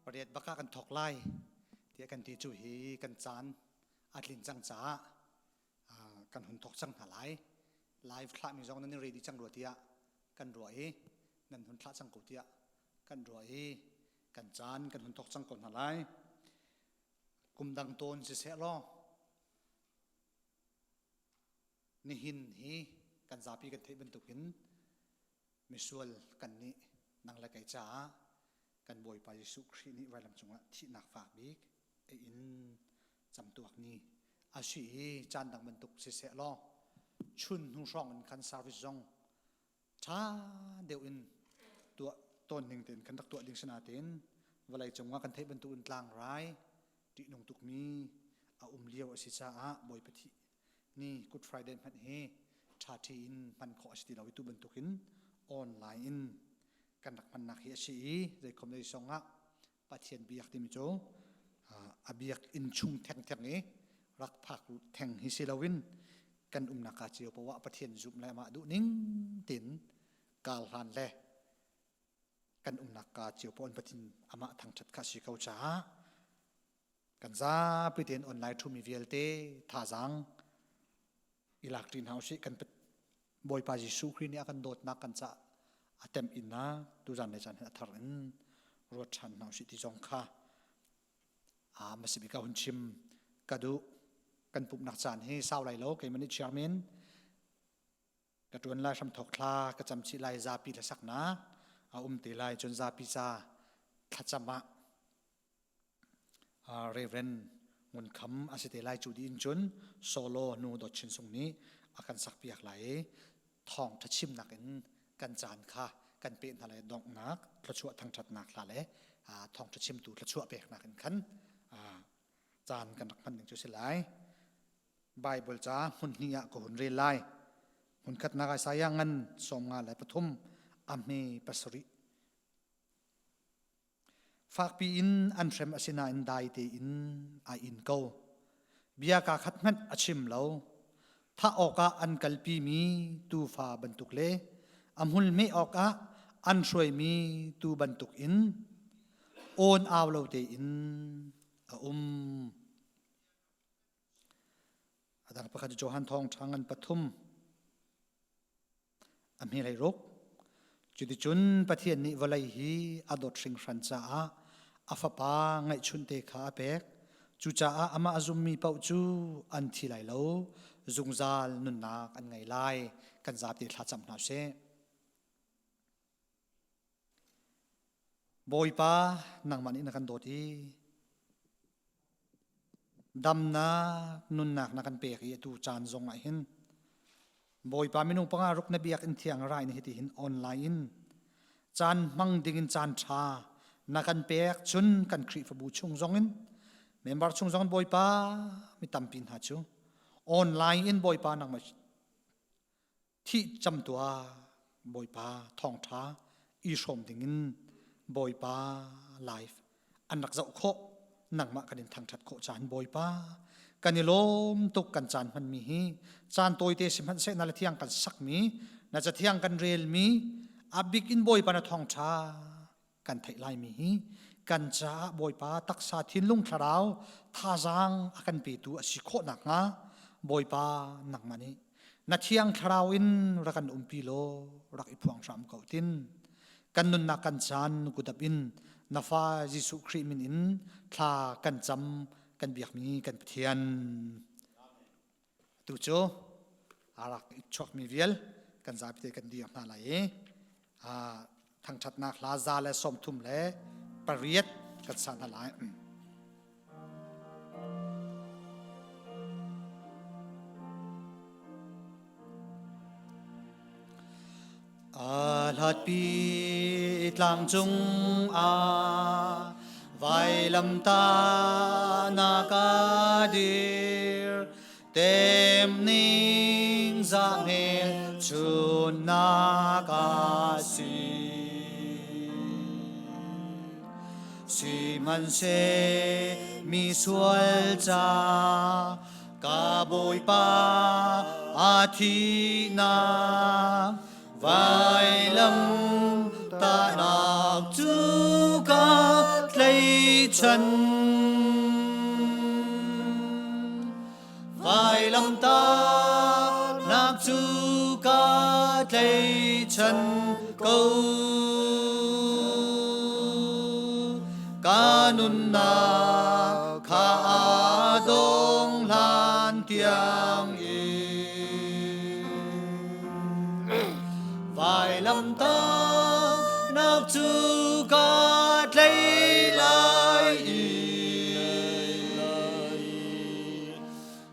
ประเดี๋ยวบักกันถกไล่ที่กันตีจุฮีกันจานอัดลินจังจ้ากันหุ่นถกจังหาไลฟ์คลามีจงนั้นนี่เรดีจังรัวเตียกันรวยนั่นหุ่นคลาจังกูเตียกันรวยกันจานกันหุ่นถกจังก่อนหาไลกุมดังต้นจะเสียล้อนี่หินฮีกันซาปีกันเทบันตุกินมิสวลกันนี่นางละไก่จ้ากันบอยไปสุขรีนี่ไว้ลำจงละที่นักฝากบิ๊กอินจำตัวนี้อาชีจานดังบันตุกเสียล้อชุนหุ่นช่องกันซาวิจงช้าเดียวอินตัวต้นหนึ่งเต็นกันตักตัวดิ่งชนะเต็นเวลาจงว่ากันเทบันตุอินกลางร้ายที่นงตุกมีอาเลี้ยวสิจ้าบอยปฏินี่กุดไฟเดนพันเฮชาทีอินพันขอสติเราวิตุบันตุกินออนไลน์กันนักมันนักเฮียชีใจคอมได้ส่งอ่ะปะเทียนเบียกที่มิโจอาเบียกอินชุงแทงนี้รักผักแทงฮิซิลาวินกันนักอาเจียวเพราะว่าปะเทียนจุ่มแล้วมาดูนิ่งตินกาลฮันเล่กันนักอาเจียวปนปะทินอามาทางชัดคาชิเขาจ้ากันซาไปเตียนออนไลน์ทูมีเวลเตท่าจังอิลักรินเฮาสิกันบอยปาจิสุครีนี่กันโดดนักกันจะอาเต็มอินนะดูจันในจันทารินรถชันเฮาสิที่จงค่ามาสิบิกาหุ่นชิมกระดูกันปุ่มนักจันให้สาวไหลโลกไอ้มันนี่เชียร์เมนกระดวนไล่ทำถกคลากระจำชิไลซาปีละสักนะตีไลจนซาปีซาขจามะเรเวนมุนคำอาศัยไลจูดินจนโซโลนูดชินทรงนี้อาการสักเปียกไหลทองทัชิมนักกันจานค่ะกันเป็นอะไรดอกนักกระชัวทางจัดนักละเลยทองทัชิมตูกระชัวเปียกนักขันจานกันนักพันหนึ่งจุดสิไลไบเบิลจ้าหุ่นนี้ก็หุ่นเรียไลหุ่นขัดนักสายังันสมงานไหลปฐมอัมเมปัสริฝากปีอินอันเทมอสินาอินได้เตอินอินเกาเบียกาขัดมันอชิมเหลาถ้าออกอันกัลปีมีตูฟ้าบรรทุกเล่อัมหุลไม่ออกอันช่วยมีตูบรรทุกอินโอนเอาเราเตอินอาจารย์ประคัตโจฮันทองทางอันปฐมอัมเฮไรรกจุดจุนปะเทียนนิวลัยฮีอดอดสิงสันจ้าอาฟปาไงชุนเตขาเปกจูจ้าอามาจุมมีเป่าจูอันที่ไหลโลจุงซาลนุนนักอันไงไลกันจับติดทัดจำนาเชบอยป้านังมันอินกันโดดีดำนานุนนักนักันเปกีตูจานจงไอหินบอยป้ามินุปังอารุกนบียกอินเทียงไรนี่เหตุหินออนไลน์จานมังดิ่งจานชานักันเปกชุนกันครีฟบูชงจงอินเมมเบอร์ชงจงบอยป้ามีตั้มปินฮัจูออนไลน์อินบอยป้านังมาที่จำตัวบอยป้าทองท้าอีชมดิ่งอินบอยป้าไลฟ์อันนักเจ้าโคนังมากันทางชัดโคจานบอยป้ากันนิลมตุกกันจานมันมีจานตัวเตสิมันเสนาลเที่ยงกันสักมีน่าจะเที่ยงกันเรียลมีอับบิกินบอยป้าทองท้ากันไทยไลมีกันจ้าบอยป้าตักษาทินลุงทราวท่าจังกันปีตัวสิโคนักงาบอยป้านักมันนี่นัดเที่ยงทราวอินรักันปีโลรักอีพวงสามเก่าตินกันนุนนักกันจานกุดับอินนาฟาจิสุครีมินอินทากันจำกันเบียกมีกันเทียนตุโจอารักชกมีเวลกันจับที่กันดีออกมาเลยทางชัดนักลาซาและสมทุมและปริยัตกันสานอะไรหัดปีตลังจงไว้ลำตานากาดีร์เต็มนิ่งจะเห็นชุนนากาสีมันเสมีสวยจ้ากาบอยป้าอาทินา vai lâm ta nạc chú ca lấy chân vài lâm ta nạc chu ca tây chân câu ca nun na kha dong lan tiang in vài lâm ta nạc chu ca tây lai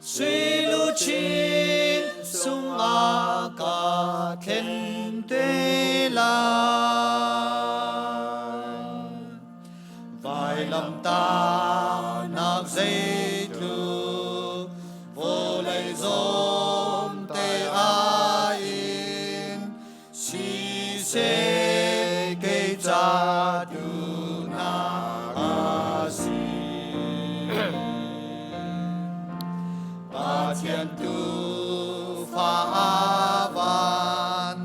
suy lu chín sung a ca khen tê la vài lâm ta nạc dây tu vô lấy dôm tê a in si se cây cha du na a si ba thiên tu pha van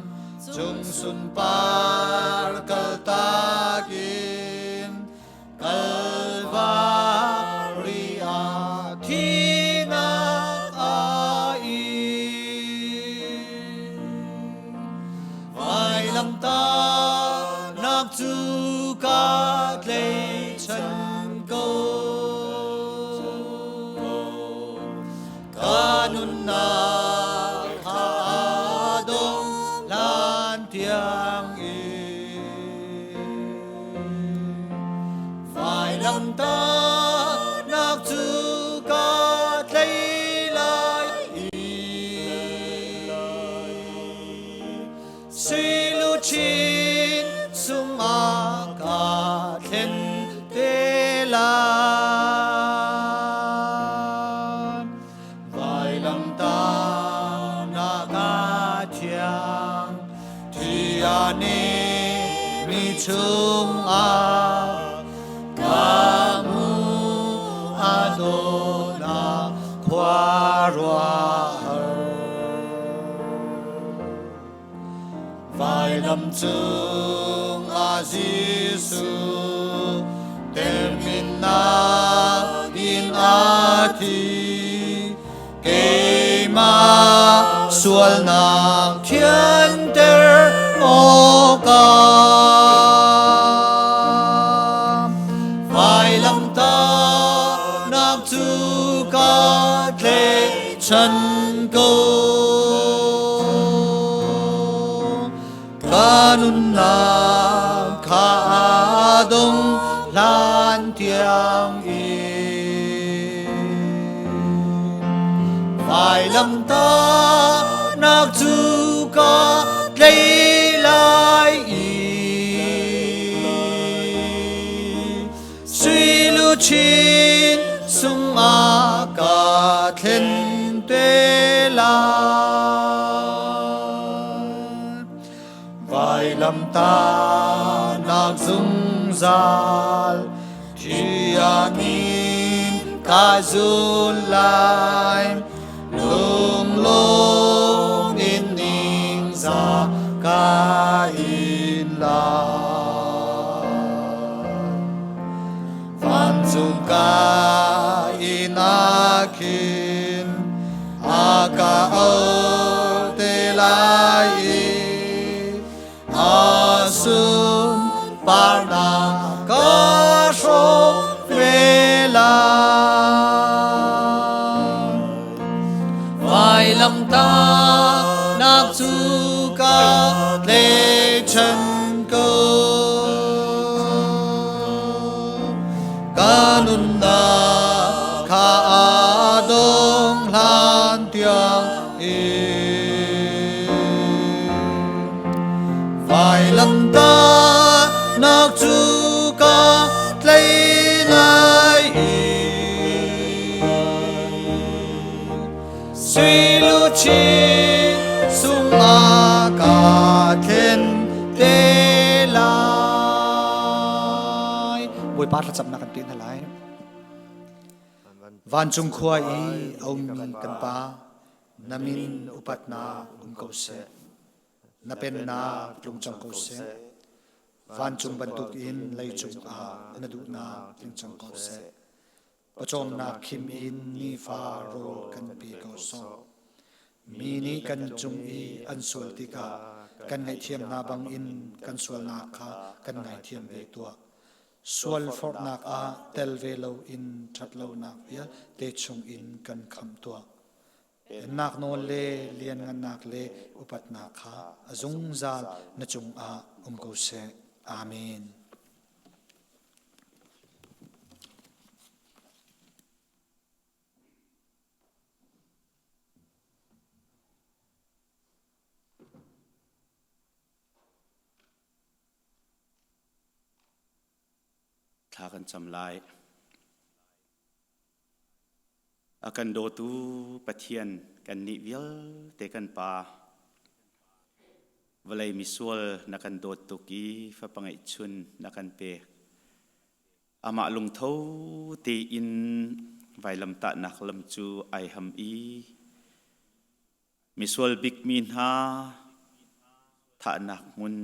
chung sun par kal ta kin kalvari a thi na a vài lâm ta nạc chu ca lê chân câu ca nun na kha dong lan tiang in vài lâm ta nạc chu ca lê lai suy lu chín sung a ca khen tê la vài lâm ta na ca thiang thì ani mi chung a ca mu a do na khoa roa vài lâm chung a Giêsu tên min na in a thi kê ma sual na thiên ter o ca vài lâm ta nạc chu ca lê chân câu ca nun na kha dong lan tiang in vài lâm ta nạc chu ca lê lai suy lu chín sung a ca khen tê la vài lâm ta nạc dung zal thì anin ca zun lai lung lung in ning za ca in la van dung ca in akin a ca ơ tê lai asun parna ca sho về la vài lâm ta nạc chu ca lê chân câu ca nun na kha dong lan tiang in vài lâm ta nạc chu ca lê lai suy lu chín sung a ca khen tê lai buổi bát là chậm nạc ăn tiền lại van chung khoa i ông min kan pa namin upat na câu se na pen na tlung chong câu se van chung bantuk in lei chung a na du na ting chang ko se pachom na khim in ni fa ro kan pi ko so mi ni kan chung i an sul tika kan ngai thiam na bang in kan sul na kha kan ngai thiam ve tua sual for nak a tel ve lo in that lo nak ya te chung in kan kham tua nak no le lian ngan nak le upat na kha azung zal na chung a ko se amenถ้ากันจำลายอากันโดตูปะเทียนกันนิวิลเตกันปาเวลามีส่วนนักกันโดตุกีฟ้าปังไอชุนนักกันเปอามาลงเท้าตีอินไวลำตะนักลำจูไอฮัมอีมีส่วนบิกมีนฮาท่านักมุน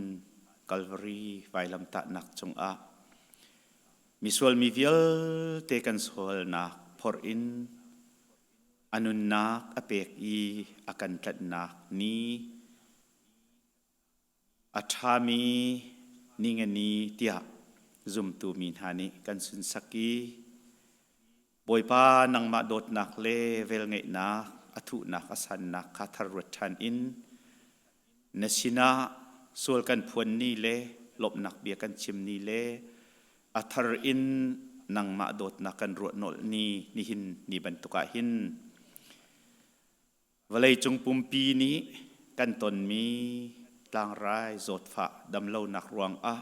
กัลวารีไวลำตะนักจงอามีส่วนมีวิลเตกันส่วนนักพอรินอนุนักอเปกอีอากันจัดนักนี้อัฐามีนิงนีเตียซุมตูมีนหานิกันสุนสักีบอยปานังมาโดดนักเลเวลเงนักอธุนักอสันนักคาทารวชันอินนชินาส่วนกันพวนนี่เลหลบนักเบียกันชิมนี่เลอัทารอินนังมาโดดนักกันรวดโนลนี่นิหินนี่บรรทุกหินวลัยจงปุ่มปีนี้กันตนมีต่างรายโจดฝะดำเล่านักรวงอะ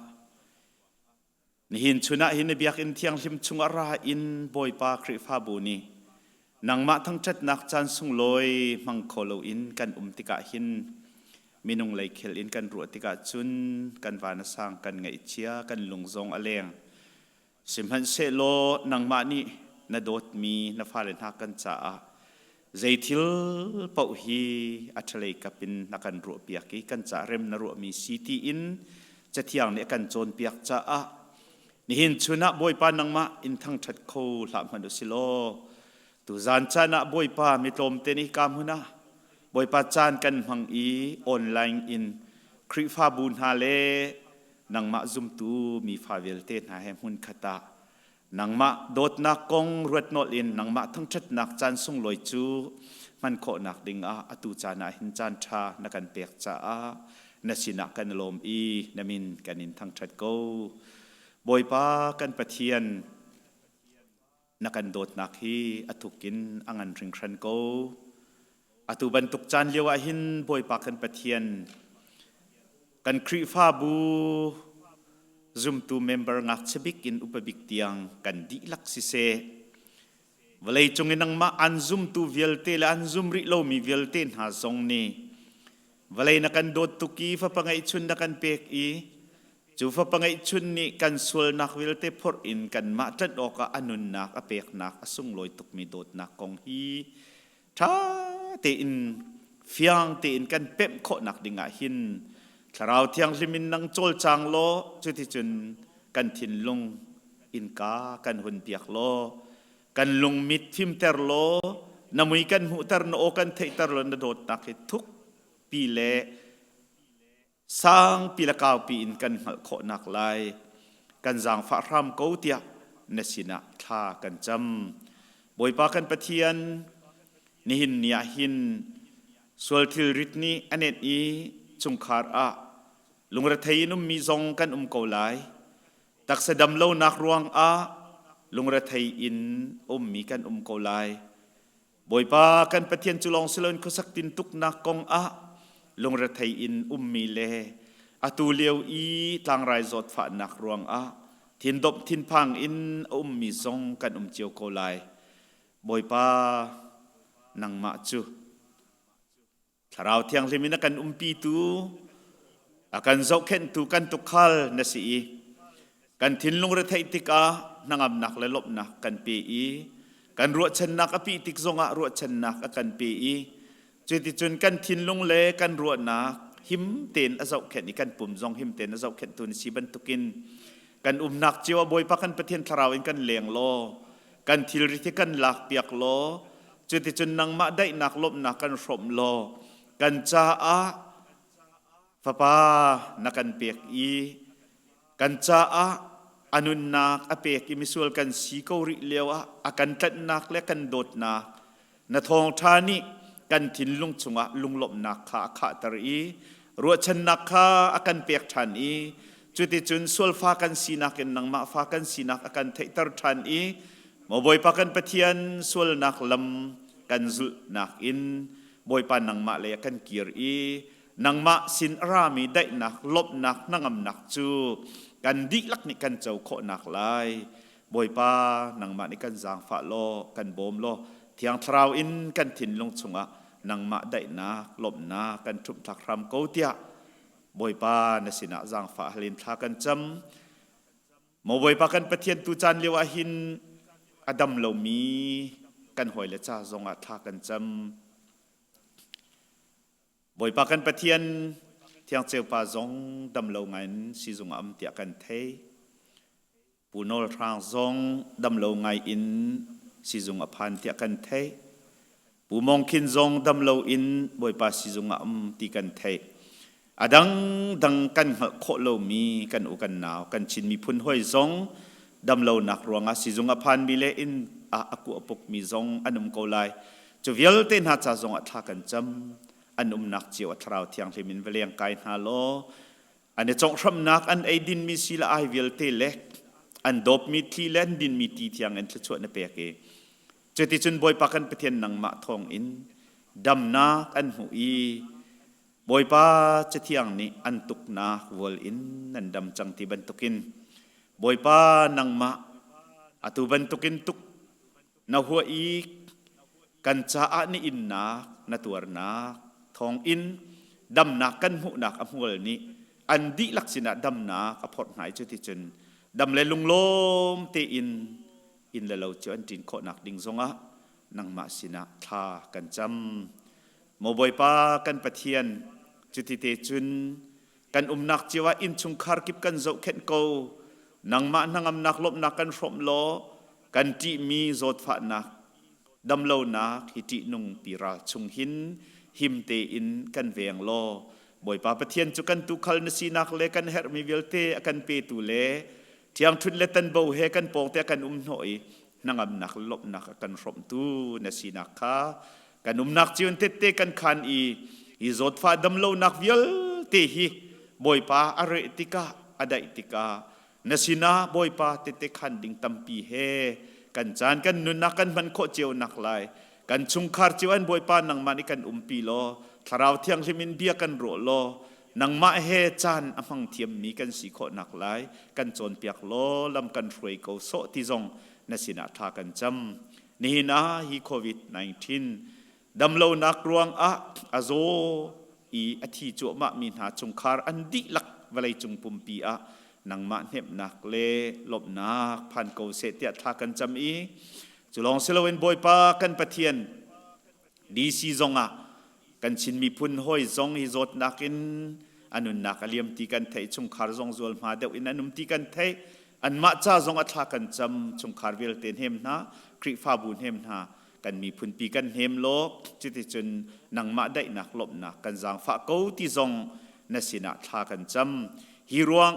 นิหินชุนะหินเบียกอินเทียงลิมชุงอาราอินบอยปาคริฟาบูนีนังมาทั้งจัดนักจันสุงลอยมังโคโลอินกันติกะหินมินุงไลเคลอินกันรัวติกะจุนกันวานสังกันไงเชียกันลุงซงอเลงสิมหันเซโลนังมานี่นาโดดมีนาฟาเลนหักกันจ้าใจทิลเป่าฮีอัจฉริกับเป็นนักการรัวเปียกกันจ้าเริ่มนรัวมีซีทีอินจะเที่ยงเนี่ยกันโจนเปียกจ้านี่หินชุนะบอยปานังมาอินทั้งชัดโคหลับมันดุสิโลตุจานจานะบอยปามิตรมเตนิกามุนะบอยปาจานกันหังอีออนไลน์อินคริฟาบุญฮาเลนังมาซุมตูมีฟาเวลเตนหาแหมหุนขตานังมาโดดนักกงรวดโนลินนังมาทั้งชัดนักจานส่งลอยจูมันโคนักดิงอาอตูจานาหินจานชานักันเปียกจ้านสินักกันลมอีนามินกันอินทั้งชัดโกบอยปากันปะเทียนนักันโดดนักฮีอตุกินอังันริงครันโกอตุบันตุกจานเลียวหินบอยปากันปะเทียนกันครีฟาบูซุมตูเมมเบอร์งักเชบิกอินอุปบิกเตียงกันดีลักซิเซเวลัยจงอินังมาอันซุมตูเวลเตลอันซุมริโลมีเวลเตนหาซงนีเวลัยนักันโดดตุกีฟ้าปังไอชุนนักันเปกอีจูฟ้าปังไอชุนนี่กันสวลนักเวลเตพอร์อินกันมาจัดออกอนุนนักอเปกนักสุงลอยตุกมีโดดนักกองฮีท้าเตอินเฟียงเตอินกันเป๊ะโคนักดิงาหินคราวเที่ยงลิมินนังโจลจางโลจุดที่จุนกันทินลงอินกากันหุ่นเปียกโลกันลงมิดทิมเตอร์โลนมุยกันหูเตอร์โนกันเทเตอร์โลนโดดนักทุกปีเล่สร้างปีละ9 ปีอินกันหักโคนักลายกันจางฟ้ารำเกาเตียนสินะท่ากันจำบอยปากันปะเทียนนิหินเนียหินสวลทิลริตนีอันเนตีจงคาร์อาลุงระเทยนุมมีซองกันเกาไลตักสะดำเล่านักรวงอาลุงระเทยอินมีกันเกาไลบอยปากันปะเทียนจุลองเสลนคุสักตินตุกนักกองอาลุงระเทยอินมีเลอตูเลียวอีต่างรายจดฝานักรวงอาทินดบทินพังอินมีซองกันเจียวเกาไลบอยปานังมาจูถ้าเราเที่ยงลิมินักันปีตูอากันเจ้าเข็นตูกันตุกขัลนสีกันทิ้งลงระเทติกานังอับนักและลบนักกันปีกันรัวชนักอภิติกซงะรัวชนักกันปีจุดที่จนกันทิ้งลงเลกันรัวนัก หิมเต็นอาเจ้าเข็นนี่กันปุ่มจงหิมเต็นอาเจ้าเข็นตุนสีบันตุกินกันนักจีวบอยปะกันประเทศทราวอินกันเลียงโลกันทิลริที่กันหลักเปียกโลจุดที่จุนนังมาได้นักลบนักกันสมโลกันจ้าฟ้าป้านักกันเปียกอีกันจ้าอนุนักอเปียกอิมิสวลกันสีเกาหลีเลียวอากันตัดนักและกันโดดนักนาทองทานิกันทินลุงจุงลุงลบนักขาตรีรัวชันนักขาอากันเปียกทันอีจุดที่จุนสวลฟ้ากันสีนักนังมาฟ้ากันสีนักอากันเทตร์ทันอีมบอยปากันปะเทียนสวลนักลำกันจุนักอินบอยปานังมาเลยกันกีร์อีนังมาสินรามีได้นักลบนักนังอำนักจูกันดิลักนี่กันเจ้าโคนักลายบอยปานังมานี่กันจางฟ้าโลกันโบมโลเทียงทราวอินกันถิ่นลงจุงนังมาได้นักลบนักกันทุบทักรำเกาเตียบอยปานสินะจางฟ้าลินทากันจำมบอยปากันปะเทียนตูจันเลียวหินอดัมเหลามีกันหอยและจ้าจงทากันจำบอยปากันปะเทียนเทียงเจ้าปาจงดำเหลาไงสิจงอัมเตียกันเทปูนอลทางจงดำเหลาไงอินสิจงอภันเตียกันเทปูมองคินจงดำเหลาอินบอยปาสิจงอัมตีกันเทอดังกันโคเหลามีกันอุกันหนาวกันชินมีพุ่นห้อยจงดำเหลาหนักรวงสิจงอภันบิเลอินอากุอปกมีจงอันุมโกไลจูเวลเตนหาจ้าจงอัทากันจำอันนักเจียวทราวเทียงที่มินเวลียงกายฮาโลอันนี้จงรำนักอันไอดินมีศิลาไอเวลเตเล็กอันดบมีทีเลนดินมีทีเทียงอันจะชวนเปียกจุดที่จุนบอยปากันประเทศนังมาทองอินดำนักอันหูอีบอยปาจะเทียงนี้อันตุกนักวอลอินนันดำจังที่บรรทุกินบอยปานังมาอตุบรรทุกินตุกนาหัวอีกันจ้าอันนี้อินนักนาตัวนักทองอินดำนักกันหูนักอมวลนี้อันดิลักษณะดำนักอภรหายจุดที่จุนดำเลยลุงลมเตอินเลยเราเจออันจินโคนักดิ่งทรงนังมาสินะทากันจำโมบอยปากันปะเทียนจุดที่เตจุนกันนักจีว่าอินชุงคาร์กิบกันโจเข็นโกนังมานังอำนักลบนักกันสมโลกันจีมีโจดฝานักดำเลานักฮิตินุงปีราชุงหินหิมเตอินกันเวียงโลบอยปาปะเทียนจุกันตุคัลนสีนักเลกันเฮรมีเวลเตกันเปตุเลเทียงทุนเลตันโบเฮกันปองเตกันหน่อยนังอำนักลบนักกันสมตูนสีนักขากันนักจีวันเตเตกันขันอีโจดฟ้าดำเลานักเวลเตฮีบอยปาอะไรติกาอดัยติกานสีนาบอยปาเตเตขันดิ่งตัมปีเฮกันจานกันนุนักกันมันโคเจียวนักลายกันชุงคาร์จีวันบอยปานังมานิกันปีโลทาราวเทียงลิมินเบียกันโรโลนังมาเฮจานอมังเทียมมีกันสีโคนักลายกันโจนเปียกโลลำกันรวยเกาโซติจงนสินาทากันจำนี่นะฮีโควิด-19ดำเลานักรวงอาโซอีอธิจวมะมีหาชุงคาร์อันดิลักวลัยจุงปุ่มปีนังมาเนบนักเลลบนักพันเกาเสตียทากันจำอีจุลองเซลเวนบอยปากันปะเทียนดีซีจงกันชินมีพุ่นห้อยจงฮิโจดนักอินอันนุนักอเลียมตีกันไทยชุงคาร์จงจวลมาเดวอินอันนุมตีกันไทยอันมาจ้าจงอัทากันจำชุงคาร์เวลเตนเฮมนะคริฟาบุนเฮมนะกันมีพุ่นปีกันเฮมโลกจิตจนนังมาได้นักลบนักกันจางฟ้าเกาตีจงนสินาทากันจำฮิรวง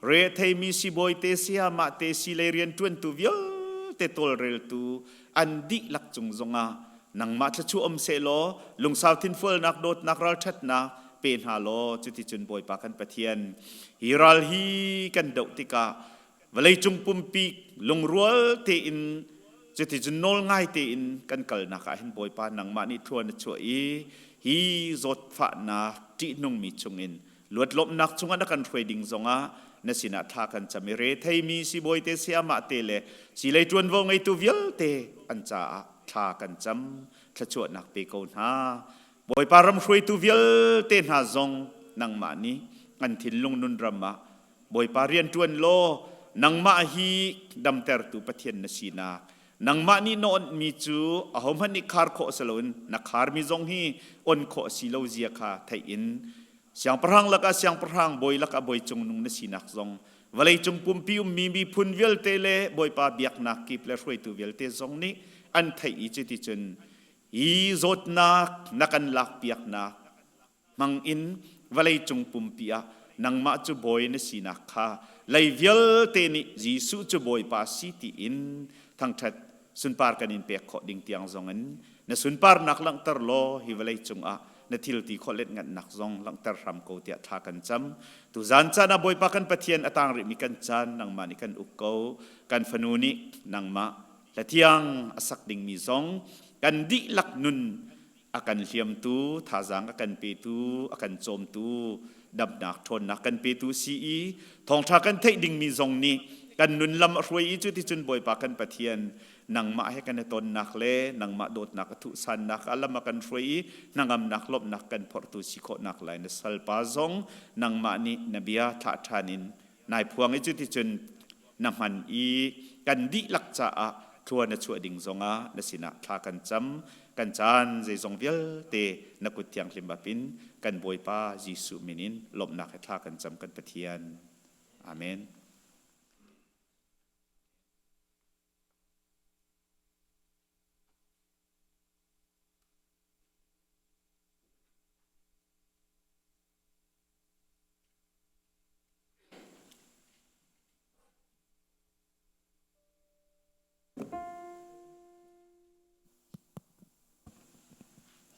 เรเทมีสิบอยเตเซียมาเตสิเลเรียนทวนตูวิลเตโตลเรลตูอันดิลักจงจงนังมาทชูอมเซโลลุงสาวทินเฟลนักโดดนักรัลชัดนะเป็นฮาโลจุดที่จุนบอยปากันปะเทียนฮิรัลฮีกันดอกติกาวลัยจุงปุ่มปีลุงรัวเตอินจุดที่จุนโนลง่ายเตอินกันกัลนักเห็นบอยปานังมานิทวนช่วยฮีจดฝานาจีนุงมีจงอินลวดลบนักจงอันกันรวยดิ่งจงนสินาทากันจำเรไทยมีสิบอยเตเสียมาเตเลสิเลยจวนวงไอตูวิลเตอันจ้าทากันจำทะชวดนักเปโกนฮาบอยปารำรวยตูวิลเตนหาจงนังมานี้อันทินลงนุนรำมาบอยปาเรียนจวนโลนังมาฮีดำเตอร์ตูปะเทียนนสินานังมานี้นอนมีจูอาหมันนิคาร์โคสลุนนักคาร์มีจงฮีอนโคสิโลเซียคาไทยอิน siang perang laka siang perang boy laka boy chung nung na sinak zong valay chung pumpium mimi pun vel tele boy pa biak nak ki ple hroi tu vel te zong ni an thai I chi ti chun I zot nak nakan lak piak nak mang in valay chung pumpia nang ma chu boy na sinak kha lay vel te ni Jisu chu boy pa si ti in thang that sun par kanin pek kho ding tiang zongan na sun par nak lang tar lo hi valay chung a na thil ti kholet ngat nak zong lang tar ram ko tia tha kan cham tu zan cha na boy pa kan pathian atang ri mi kan chan nang mani kan ukko kan fanuni nang ma la tiang asak ding mi zong kan di lak nun akan liam tu thazang akan pe tu akan chom tu dab nak thon nak kan pe tu si I thong tha kan thei ding mi zong ni kan nun lam roi chu ti chun boy pa kan pathian nang ma he kan ton nak le nang ma dot nak thu san nak alam kan roi nangam nak lop nak kan por tu si kho nak lai na sal pa zong nang ma ni nabia tha thanin nai phuang chu ti chun nam han I kan di lak cha a thua na chu ding zonga na sina tha kan cham kan chan je zong vel te na ku tiang hlim ba pin kan boy pa Jisu minin lop nak tha kan cham kan pathian amen.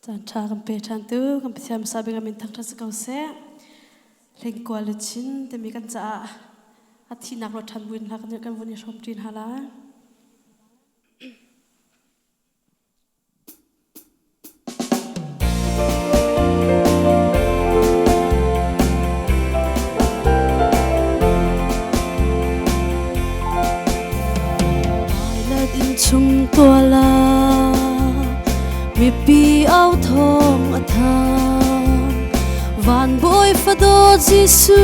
Chan cha kan pe chan tu kan pesiam sabi kan min thang thas kau se leng kwa le chin te mi kan cha athi nak ro than win la kan vuni shom tin hala ai la din chung tua la mi pi ao thong a thang van boy fa do Jisu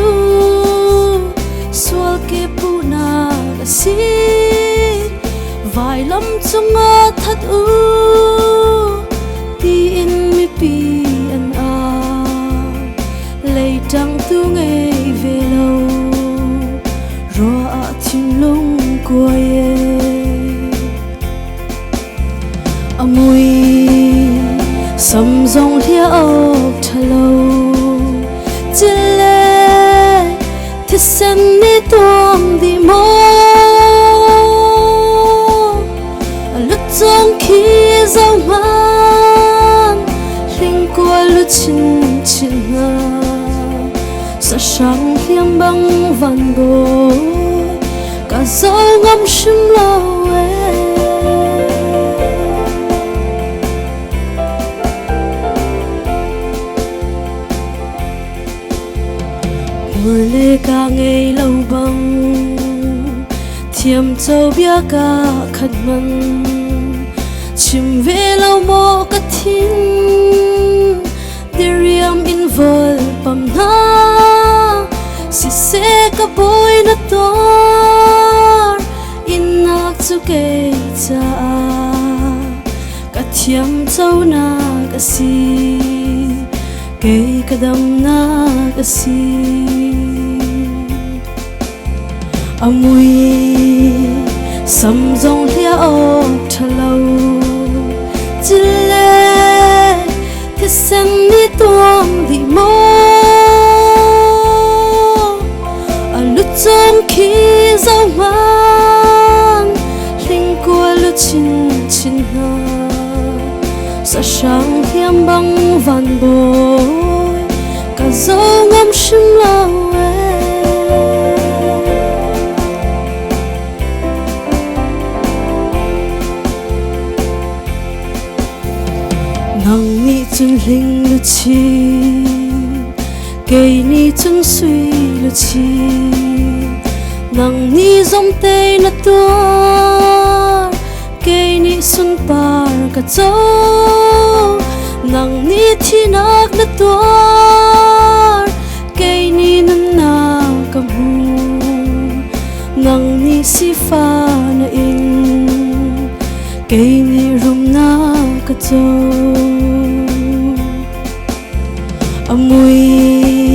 sual ke puna ga si vai lam chunga that u ti in mi pi an a lei tang tu ngei ve lo ro a chin lung ko ye amui Sam zong lia ok thalo chile thisen ni tuam di mo lut zong khi zong man ling qua lu chin chin na sa sang hiam bang van bo ka zong ngam shim lo lê ca ngây lâu băng thiêm châu bia ca khát mặn chim về lâu mô cát thiên deriam in vol pam na si se ca boy na tor in nak chu ke cha ka thiam châu na ka si ke kadam na ka si amui sam zong lia ok thalo chile thisen ni tuam di mo alu chong khi zong man ling qua lu chin chin na sa sang hiam bang van boy ka zong ngam shim lao nang ni chun ling lu chi cây ni chun suy lu chi nang ni zong te na tua cây ni sun par ka cho nang ni thi nak na tua cây ni nan na ka mu nang ni si fa na in cây ni rum na ka cho amui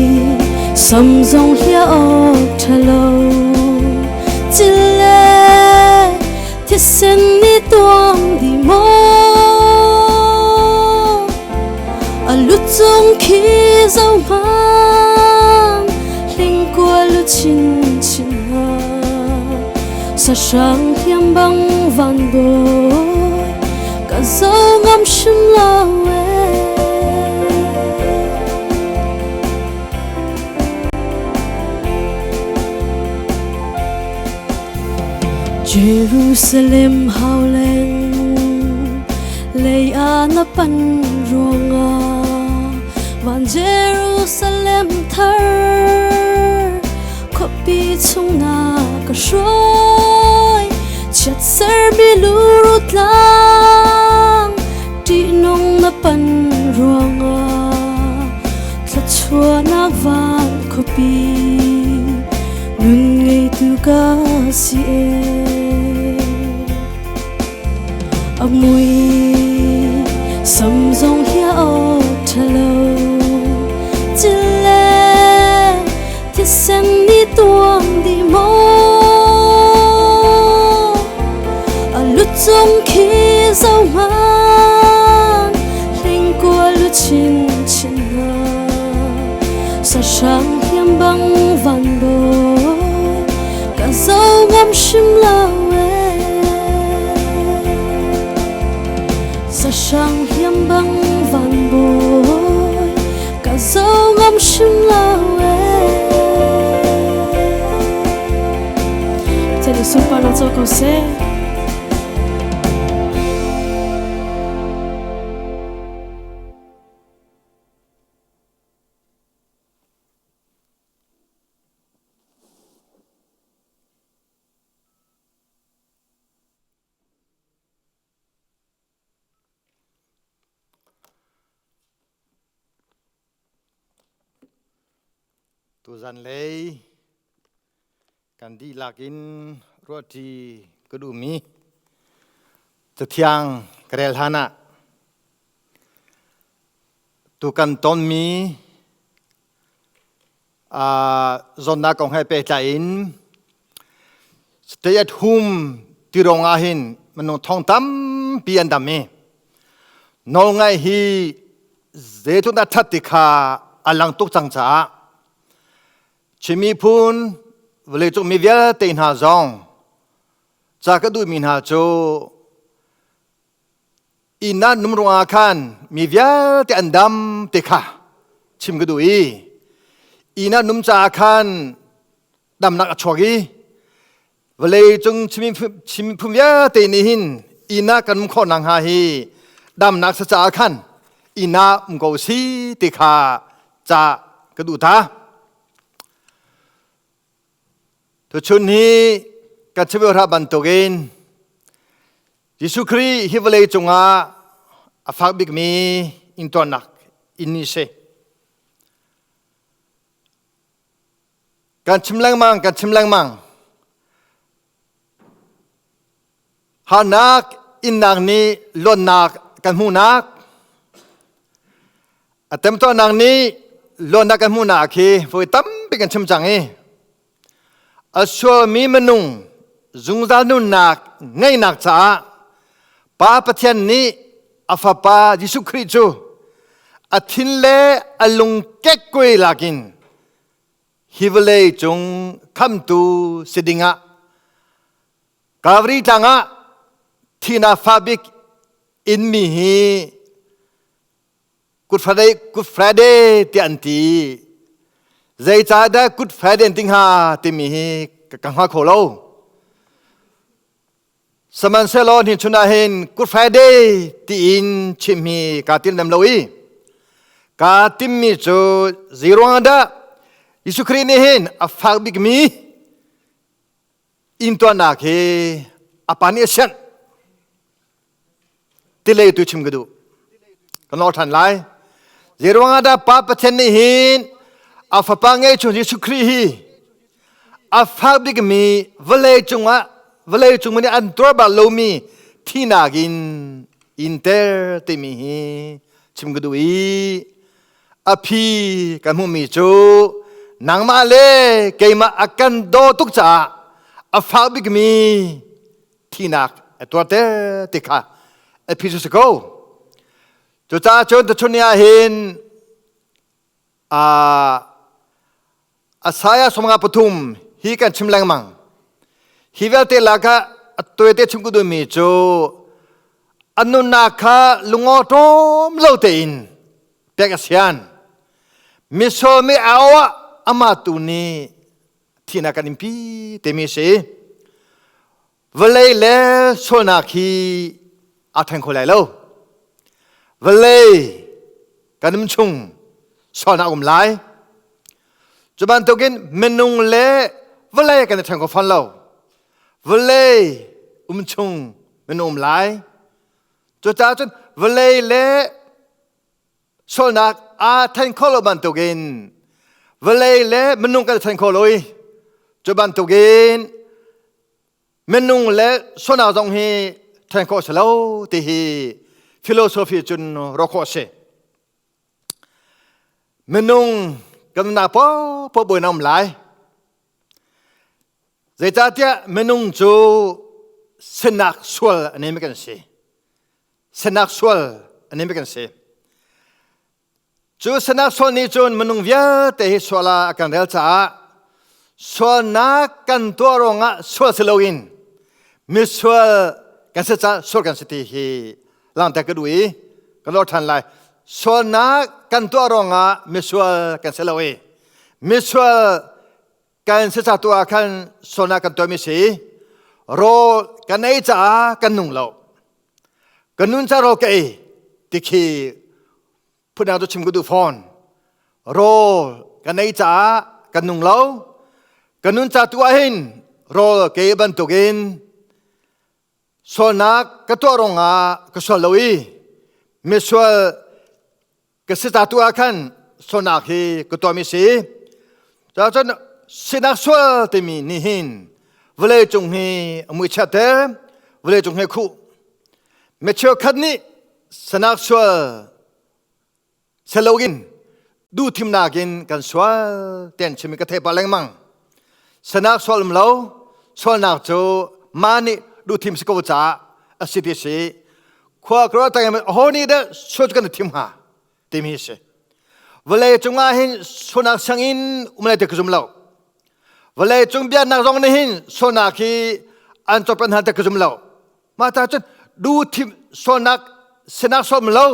samzong hia o thalo chile thi sen ni tuang di mo alut chung khi dâu man linh qua lu chin chin ha sa sang thiam băng van bồi cả dâu ngắm shim la we Jerusalem howling lay ana pan ruanga van Jerusalem thar kopi chung na ka shoi chat ser bi lurut lang ti nong na pan ruanga tla chua na van kopi nun ngay tu ka si mùi samzong hia o thalo chile thi sen ni tuang di mo alut chung khi dâu man linh qua lu chin chin ha sa sang hiam băng van bồi cả dâu ngắm shim la sa sang hiam băng van bồi cả dâu ngắm shim la thế thì xung quanh nó cho câu xe tu zan lei kan di lakin roti kedumi tetiang krel hana tu kan ton mi zona kong hai pe tain stay at home tirong ahin manong thong tam pian dame no ngai hi zetun da thatika alang tuk changcha chimi phun vle chu mi via te na zong cha ka du min ha cho ina numro khan mi via te andam te kha chim ka du i ina num cha khan dam nak chogi vle chung chimi phum via te ni hin ina kan kho nang ha hi dam nak sa cha khan ina ngo si te kha cha ka du ta tu chun hi kan chebe ra ban to gen Yesu Kri hi vle chunga afak big mi in to nak in ni se kan chimlang mang hanak in nak ni lon nak kan hu nak atem to nak ni lon nak kan hu nak khi foi tam bi kan chim chang e aswa mi manung zungza nu nak ngai nak cha pa pathian ni afapa Yesu Christu athin le alung kek koi lakin hivle chung kham tu sidinga kavri tanga thina fabik in mi hi Good Friday ti anti zai cha da Good Friday ting ha ti mi hi ka ha kholo saman se lo ni chuna hin Good Friday ti in chimi ka tin nam loi ka tim mi cho zero da Yesu Christ ni hin a fak big mi in to na ke apani asian ti le tu chim gadu kan lo than lai zero da pa pathen ni hin a fa pa nge chu Yesu Christ hi a fak big mi vle chung ni an tor ba lo mi thina gin inter te mi hi chim gadu i a phi kan mu mi chu นางมาเลเกยมาอากันโดตุกจ่าอาฟาบิกมีที่นักตัวเตติกาพิสุสโกจุจ้าจนตะชุนยาเห็นอาศัยสมงาปฐุมฮีกันชิมแรงมังฮีเวลเตลากะตัวเตชิมกุดูมีโจอนุนาคาลุงอตอมเล่าเตอินเปียกเสียนมิโซมิเอาอามาตุนีที่นักนิมพีเตมิเสเวลัยเลโซนาคีอาทังโคไลโลเวลัยกันนิมชุงโซนาอุมไลจุบันตุกินเมนุงเล่เวลัยกันทังโคฟันโลเวลัยชุงเมนุงไลจุดจ้าจนเวลัยเล่โซนักอาทันโคโลบันตุกินเวลัยเล่เมนุงกันทันโคโลยจุบันตุกินเมนุงเล่โซนักจงฮีทันโคสโลที่ฮีฟิโลโซฟีจุนโรโคเซเมนุงกันนาพอบุยน้ำไหลเจ้าเจ้าเมนุงจูสนักสวลอันนี้ไม่กันสิสนักสวลอันนี้ไม่กันสิจูสนักสวลนี้จูนมนุงเวียเตหิสวลากันเดลจ้าสวนักกันตัวรองะสวลสโลอินมิสวลกันเสียจ้าสวลกันสติฮีหลังแต่ก็ดูอีก็รอทันไลสวนักกันตัวรองะมิสวลกันสโลอินมิสวลกันเสียจ้าตัวกันสวนักกันตัวมิสีโรกันไอจ้ากันนุ่งเหลากันนุ่งจ้าโรเกยติคีพูดเอาตัวชิมกุดูฟอนโรกันไอจ้ากันนุ่งเหลากันนุ่งจ้าตัวหินโรเกยบันตุกินโซนักกันตัวรงอาก็สวลอยมิสวลกันเสียจ้าตัวกันโซนักฮีก็ตัวมิสีจ้าจนสินักสวลเตมีนิหินเวลาจงให้มวยชัดเตอเวลาจงให้คู่เมื่อเช้าคันนี้สนักสวลเซลกินดูทีมนากินกันสวลเตียนชิมิกเทปาเลงมังสนักสวลมเลวสวลนักโจมานี่ดูทีมสกอจ่าอสิติสีขวากรอตังมันโหนี่เด้อช่วยกันทีมหาทีมฮิสเวลาจงอาหินสวลนักสังอินเลเตกจุมเลวเวลาจงเบียนนักร้องนี่หินโซนักฮีอันจบปัญหาแต่กจุมเลวมาตาจนดูทีมโซนักสนักสมเลว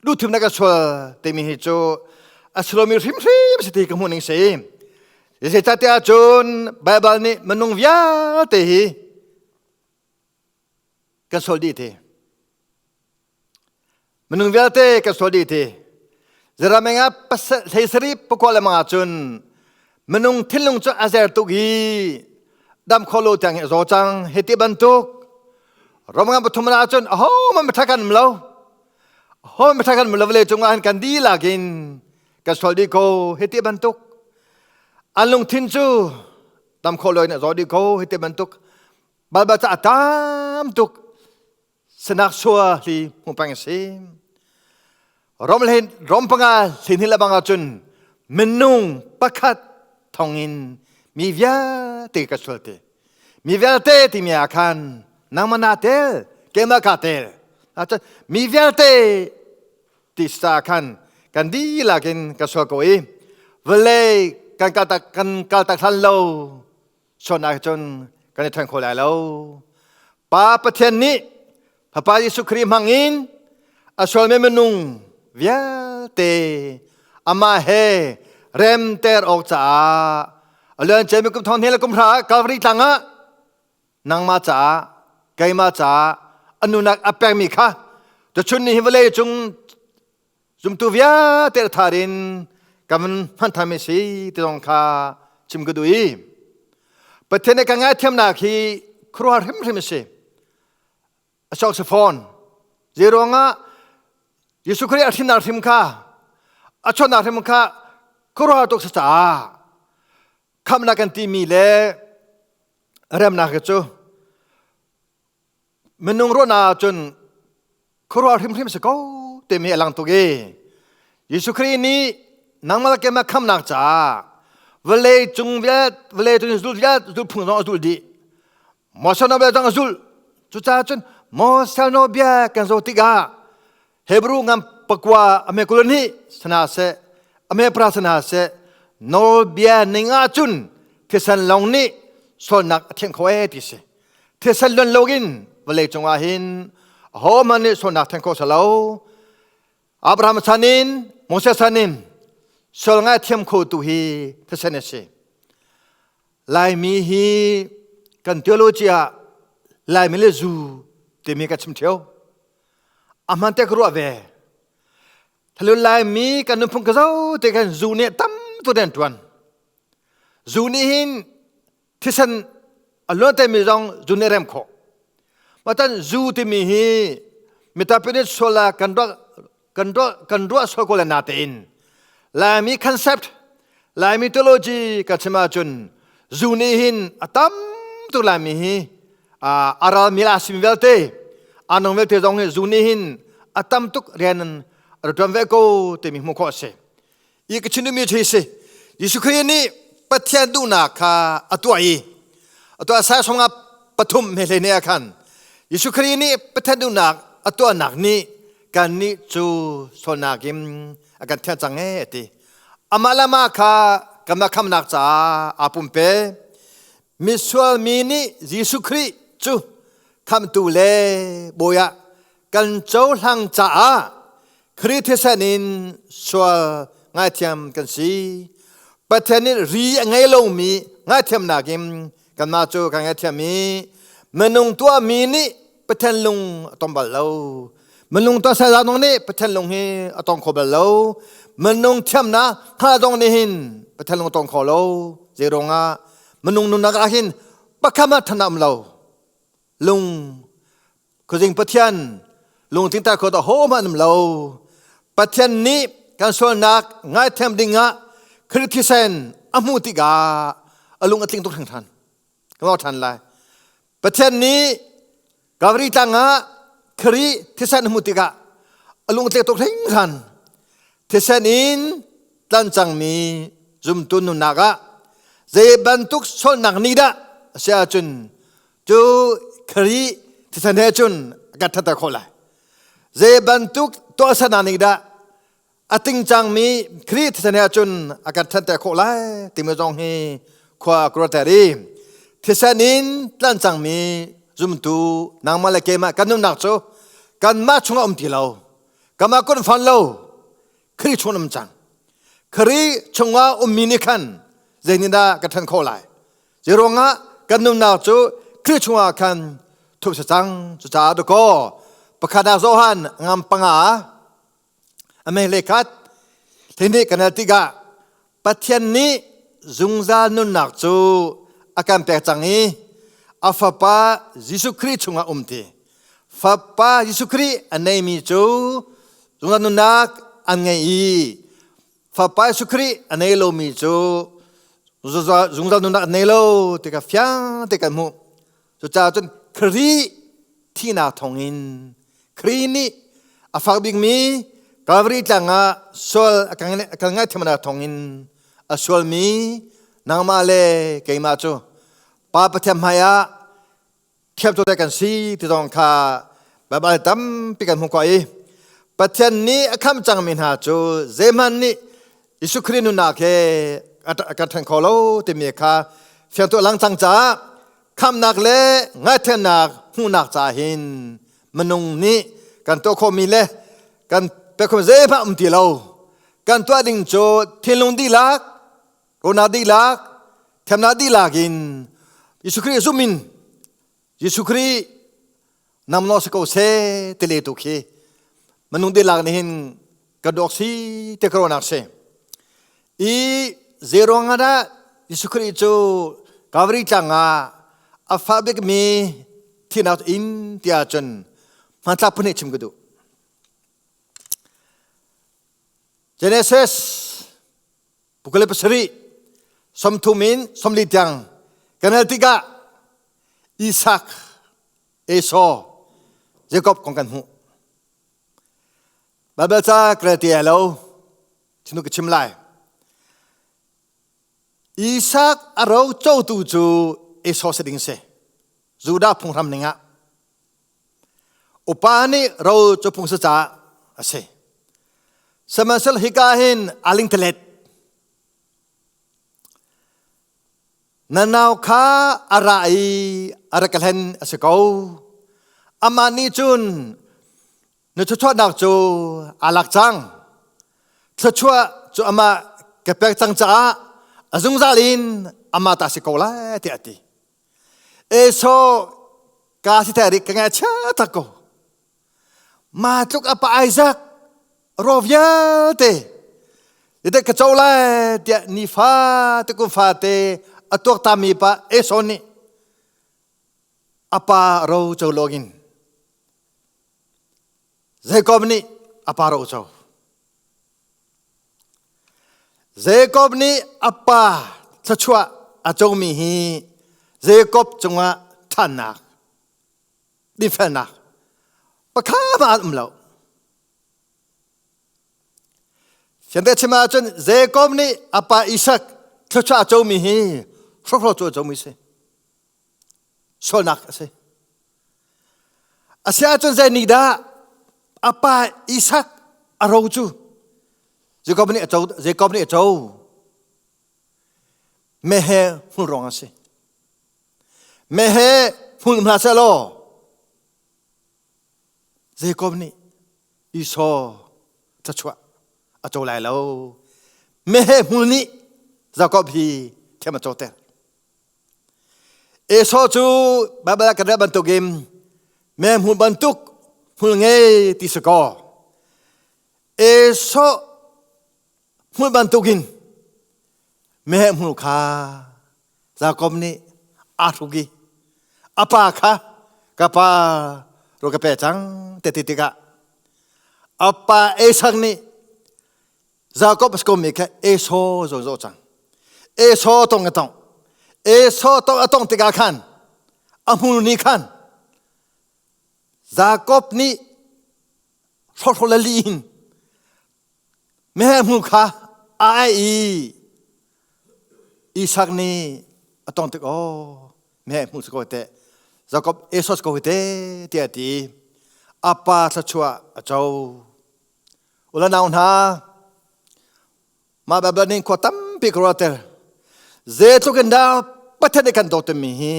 ดูทีมนักสวลเตมีฮิโจอัสโลมีริมสติกมุนิงเสียเสียจัตยาจนไบเบิลนี่มันนุ่งวิาเตฮีกันสวลดีเทมันนุ่งวิาเตกันสวลดีเทจะรำยังไงปัสเสรีปกวาเลมังอาจนมนุงทิ้งลงจากอาเซอร์ตุกีดำโคโลจังโจจังเฮติบันตุกรำงานปฐมราชนโอ้มันไม่ทักกันมั้งแล้วโอ้มันไม่ทักกันมั้งแล้วเวลาจงงานกันดีลากินกันสวดดีโกเฮติบันตุกอันลงทิ้งจูดำโคโลเนี่ยสวดดีโกเฮติบันตุกบาลบาจะตามตุกสนักชัวที่มุปังเสีรำเล่นรำปังอาสิ่งที่ละบังอาจนมนุงประคัดทองอินมีวิาเตกสวลเตมีวิาเตที่มีอาการนางมนาเตลเกมาคาเตลอาจจะมีวิาเตที่สาคันกันดีลากินกสวลโกยเวลากันกาตักทันโลชนอาจนกันในทางโคลาโลป้าประเทศนี้พระปายิสุครีมังอินอสวลเมมนุงวิาเตอามาเฮเรมเตอร์ออกจากเรื่องเจมิกุมทอนเฮลกุมพระกาวริตังะนางมาจากไกมาจากอนุนักอเปมิค่ะจะชุนนี้เวลาจุมตุวิาเตอร์ทารินกับมันทำให้สีที่ต้องข้าจิมกุดุยประเทศในกังไงเทียมนาคีครัวริมริมสีชอกสฟอนเจรองะยิสุครีอาทินาริมค่ะอาชนาริมค่ะครัวตกษาคำนักตีมีเล่เริ่มนักจูมนุงรนาจนครัวริมสกอเตมีอลังตุเกยิสุครีนี้ นังมาเกมาคำนักจ้าเวลจุงเวลจุงสุดยัดสุดพุ่งน้องสุดดีมอสโนเบียจังสุดจุดจ้าจนมอสโนเบียกันโซติกาเฮบรูงามปกว่าอเมกุลนีสนาเซอเมปราสนาเซโนเบียนิงาจุนที่สันลงนี้ส่วนนักเทียงเขาติเซที่สันลนโลกินเวลจงอาหินโฮมันนี่ส่วนนักเทียงเขาสลาวอับราฮัมสันินโมเสสสันินส่วนงาเทียมโคตุฮีที่สันเซลายมีฮีกันเทโลจียลายมิเลจูเตมีกันชิมเทียวอามันเตกรัวเวทะลุลายมีกันนุ่งพุ่งกระเจ้าเตกันจูเนตั้มตัวเด่นตัวนจูนี่หินที่สันอล้วนเตมีรองจูเนเรมโคมาตันจูที่มีฮีมิตาเป็นโซลากันรัวโซโกเลนาเตนลายมีคอนเซปต์ลายมีทีโลจีกันชิมาจุนจูนี่หินตั้มตัวลายมีฮีอารามิลาสิมิเวลเตอันนั้นเวลเตจงจูนี่หินตั้มตุกเรียนรถวันเวโกเตมีมุขเสอีกชิ้นมีชื่อเสยิสุครีนี่ปะเทียนดูนักอัตัวสายสงบปฐุมเมเลเนียขันยิสุครีนี่ปะเทียนดูนักตัวนักนี้กันนี้จูสนากิมกันเทียนจังเอติอามาลามากันมาคำนักจ้าอาปุ่มเปมิสวลมีนี่ยิสุครีจูคำตูเลโบยะกันโจหังจ้าคริสเตียนินสวลง่ายเทียมกันสิประเทศนี้รีง่ายลงมีง่ายเทียมนักิมกันมาจูกันง่ายเทียมมีมนุษย์ตัวมีนี่ประเทศลงตอมบาลาวมนุษย์ตัวสายตรงนี้ประเทศลงให้ตองโคบาลาวมนุษย์เทียมนะข้าตรงนี้หินประเทศลงตองโคลาวเจรงอ่ะมนุษย์นุนักหินประคำมาถนำเราลงคือจริงประเทศลงทิ้งตาโคตรโหมันเราประเทศนี้การส่วนนักง่ายเทียมดิ่งะคริสเตียนอมุติกาลุงอติงตุกทางทันก็ว่าทันเลยประเทศนี้กาวริตังะคริสเตียนอมุติกาลุงอติงตุกทางทันเทศนินตันจังมีจุมตุนุนักะเจบันตุกส่วนนักนิดาเสียจุนจูคริสเตียนเฮจุนกัดทัดตะโคลายเจบันทุกตัวสนานิดาอติงจังมีคริสเตียนจุนอาการทันแต่โคลายติมจงฮีขวากรตรีเทศนินตันจังมีจุมตูนางมาเลเกมากันนุ่งนักโจกันมาชงอมทีเรากันมาคนฟันเราคริสชนมจังคริสชงว่ามินิคันเจนิดากันทันโคลายเจรงะกันนุ่งนักโจคริสชงว่าคันทุบสจังจุจ้าดุโกประคาดาโซฮันงามปังอาอเมริกัดทีนี้กันติกาประเทศนี้จุงจานุนักจูอาการแปลกจังนี้อาฟาปายิสุคริชงอาทีฟาปายิสุคริอันไหนมีจูจุงจานุนักอันไงอีฟาปายิสุคริอันไหนโลมีจูจุงจานุนักอันไหนโลติกาฟิยังติกามุจุจ้าจนครีที่นาทองอินครีนี่อาฟักบิกมีกาวริจังอาสวลกันง่ายที่มันทองอินอาสวลมีนางมาเลเกยมาจูป้าปะเทียมหายาเทียบตัวได้กันสิที่ต้องขาแบบอะไรตั้มปีกันมุกอยปะเทียนนี้คำจังมินหาจูเจมันนี่ยิสุครินุนักเฮกันทันโคโลที่มีค่าเสียงตัวหลังจังจ้าคำนักเล่ง่ายเทนักหูนักจ่าหินมนุงนี้กันตัวโคมีเล่กันเป็นคนเจ็บอุ้มตีเรากันตัวดิ่งโจเทลงดีลักโรนาดีลักเทมนาดีลักินยิสุคริสุมินยิสุครินำนอสโกเซเตเลตุคีมนุงดีลักนี่หินกระดกซีเตกโรนักเซอีเซโรงาดายิสุคริโจกาวริจังอาอาฟาเบกมีที่นัดอินที่อาจารย์มันทับพนิชิมกุดูเจเนซิสปุกเลปสรีสมทุมินสมลิดยังกันเอติกาอิสักเอโซเจคอบของกันหูบาเบลซากระเตียโลชินุกชิมไล อีสักเราเจ้าตูจูเอโซสดิงเซจูดาพงทำนิงะอุปาณิเราจะพงสจ่าเซสมัยสลฮิกาหินอาลิงเทเลตนันเอาข้าอะไรกันเห็นสกาวอามานีจุนนึกชดนักจูอาลักจังชัวจูอามาเก็บจังจ้าจุงซาลินอามาตาสิกาวละเตียตีเอโซกาสิเทริกงาชาตะโกมาจุกอาปาไอซักรอบยาเตเด็กกระโจละเตียนิฟาตะกุฟาเตอตัวตามีปะเอโซนี่อาปาเราเจ้าโลกินเจคอบนี่อาปาเราเจ้าเจคอบนี่อาปาชัวอาจงมีฮีเจคอบจงว่าท่านนักดิเฟนักปะข้ามาอุ้มเราฉันได้ชิมาจนเจคอบนี่อาปาอิสักชัวอาจงมีฮีเพราะตัวจงมีเสโซนักเสอาเซียจนเจนิดาอาปาอิสักอารจูเจคอบนี่เจ้าเมเฮหุ่นรองเสเมเฮหุ่นมาเซโลเจคอบนี่อิโซจะชัวอาจจะไหลแล้วเมเฮหุ่นนี่เจคอบพีเทมาโจเตเอโซจูบาบลากระบันตุกิมแม่หุ่นบันตุกหุ่นเงยติสกอเอโซหุ่นบันตุกินแม่หุ่นขาจากกรมนี้อาทุกีอาปาค่ะกับปาโรกเปจังเตติติกะอาปาเอซังนี้จากกรมสกุลมีแค่เอโซโซจังเอโซตรงกันตรงเอโซต้องติกาขันอามุนีขันจากบนี้ทอลลีนแม่มุขาไออีสักนี้ต้องติกโอแม่มุสโกเตจากบเอโซสโกเตเตียตีอาปาสัชัวเจ้าอุลนาวนามาแบบนี้ขวดตั้มปีกรอเตอร์เจตุกันดาปัทเนกันโตเตมีฮี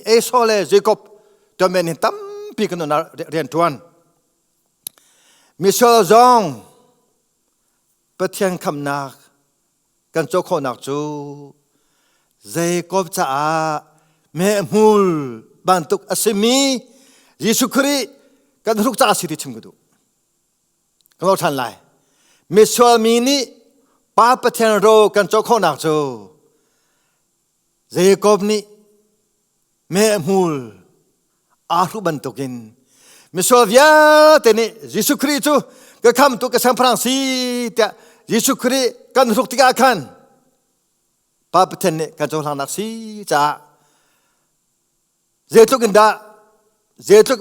เอโซเลเจคอบตัวเมนิตั้มปีกันนเรียนทวนมิเชลจงปะเทียงคำนักกันโจโคนักจูเจคอบจ้าเมมูลบันทุกอสมียิสุครีกันทุกจ้าสิริชิมกุดูกันเราทันไลมิเชลมีนี่ป้าปะเทียงโรกันโจโคนักจูเจคอบนี่แม่มูลอารุบันตุกินมิสวาเตนี่ยิสุคริจูก็คำตุกสัมพรังสีเตยิสุคริกันรุกติกาขันป้าปะเทนนี่กันโจลังนักสีจ้าเจตุกินดาเจตุก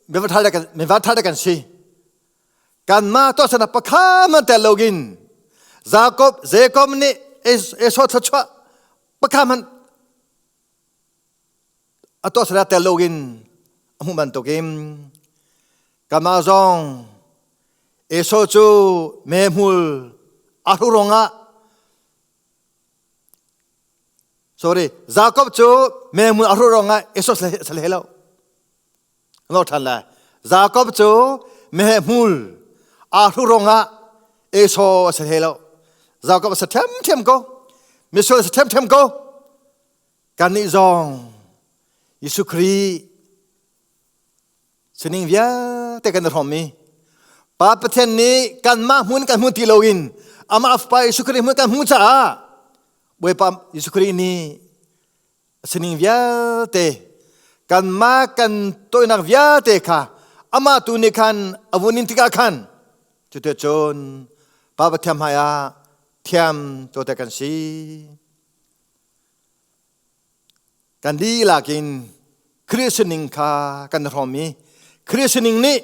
ไม่วัดทัดกันสิกันมาตัวสนับปะข้ามันแต่โลกินเจคอบนี่เอโซทัชวะปะข้ามันatau sudah terlogin membantu game kamazong esoju memul ahuronga sorry Jacob ju memul ahuronga esos selelo lo thanla Jacob ju memul ahuronga eso selelo Jacob setem ko misol setem ko kani zongยิสุครีสนิงเวียแต่กันทอมมีป้าประเทศนี้กันมาหุ่นกันหุ่นที่โลกินอามาอัฟไปยิสุครีหุ่นกันหุ่นจ้าบวยป้ายิสุครีนี้สนิงเวียแต่กันมากันตัวนักเวียแต่ค่ะอามาตุนิคันอาวุนินติกาคันจุดเจนป้าประเทศหายาเทียมตัวแต่กันสีกันดีลากินคริสตินิงค่ะกันรอมีคริสตินิงนี่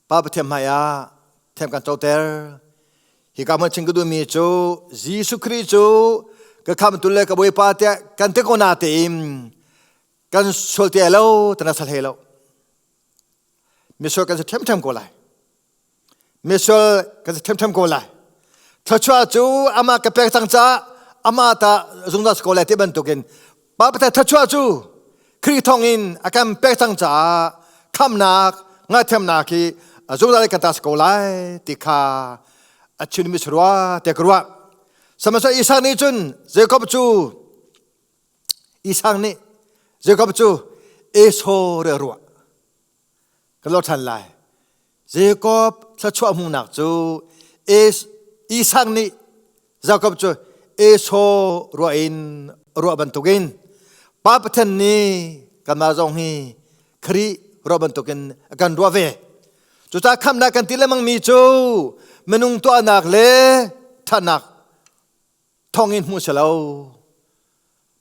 ป้าประเทศมายาเทมกันโจเตอร์ ฮิกามันชิงกุดูมีจูยิสุคริจูก็คำตุเลกับบุยปาเตกันเตโกนาเตอิมกันสุลเตลโลตนาสัลเฮโลมิสโลกันจะเทมโกไลมิสโลกันจะเทมโกไลถ้าชัวจูอามากับเปกสังจ้าอามาตาจุงดัสโกไลที่บรรทุกินป้าประเทศถ้าชัวจูครีทองอินอาการเปกสังจ้าคำนักงาเทมนักที่จุงดัสกันตาสโกไลติคาชุนมิสรัวเตกรัวสมัยอีสังนี้จุนเจคอบจูอีสังนี้เจคอบจูเอโซเรรัวก็ลดทันไลเจคอบสัชวมุงนักจูอีสังนี้เจคอบจูเอโซรัวอินรัวบรรทุกินป้าประเทศนี้กันมาจงฮีครีรัวบรรทุกินกันรัวเวจุดที่คำนักกันที่เลมังมีจูมนุงตัวนักเล่ท่านักทองอินมุสลาว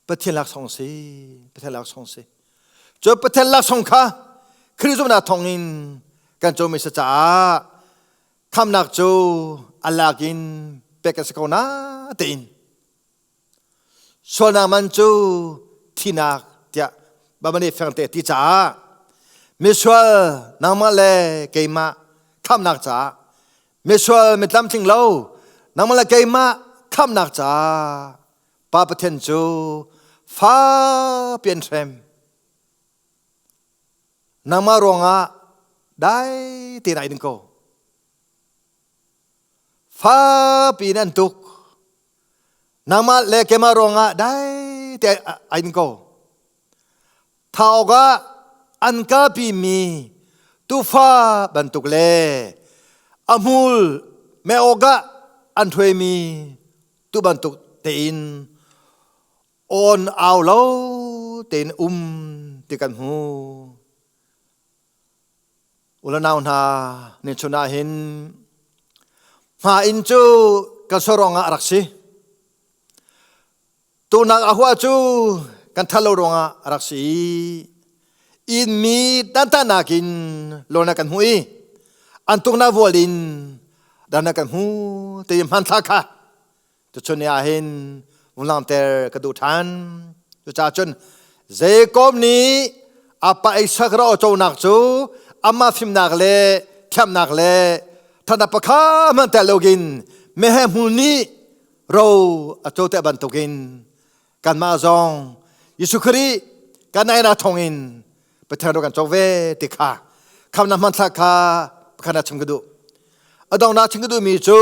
ประเทศลักษณ์สีประเทศลักษณ์สีจูประเทศลักษณ์ข้าคริสต์มาทองอินกันจูมิสจ้าคำนักจูอัลลากินเป็กสกอนาตินส่วนนักมันจูที่นักเดียบามันเฟงเตติจ้ามิสวลนักมาเลเกยมาคำนักจ้ามิสวลมิตรลำทิงโลนักมาเลเกยมาคำนักจ้าป้าประเทศจูฟ้าเปลี่ยนเทรมนักมารวงอ่ะได้ที่ไหนดึงโกฟ้าปีนันตุกนักมาเลเกมารวงอ่ะได้ที่ไหนดึงโกท้าวกะอันกาปีมีตุฟ้าบรรทุกเล่อมูลเมโอกะอันถวยมีตุบรรทุกเตินโอนเอาเล่าเตินติกันหูอุลนาวนาเนชนาหินมาอินจูกันสรองอารักษีตูนักอาหัวจูกันทะลุรองอารักษีอินมีดันตานากินโลนักันหุยอันตุงนาวัวลินดันนักันหูเตยมันทักค่ะจุดชนยาเห็นวุ้นลำเตอร์กระดูทันจุดจ่าจนเจคอบนี้อาไปสักรอโจนักจูอามาฟิมนักเล่แคมนักเล่ท่านปะข้ามันแต่โลกินไม่ให้มูนี้เราโจเตบันตุกินกันมาจองยิสุครีกันไอนาทองอินไปเทนกันโจเวติคาคำนำมันทักค่ะขณะชิงกระดูอดองนาชิงกระดูมีจู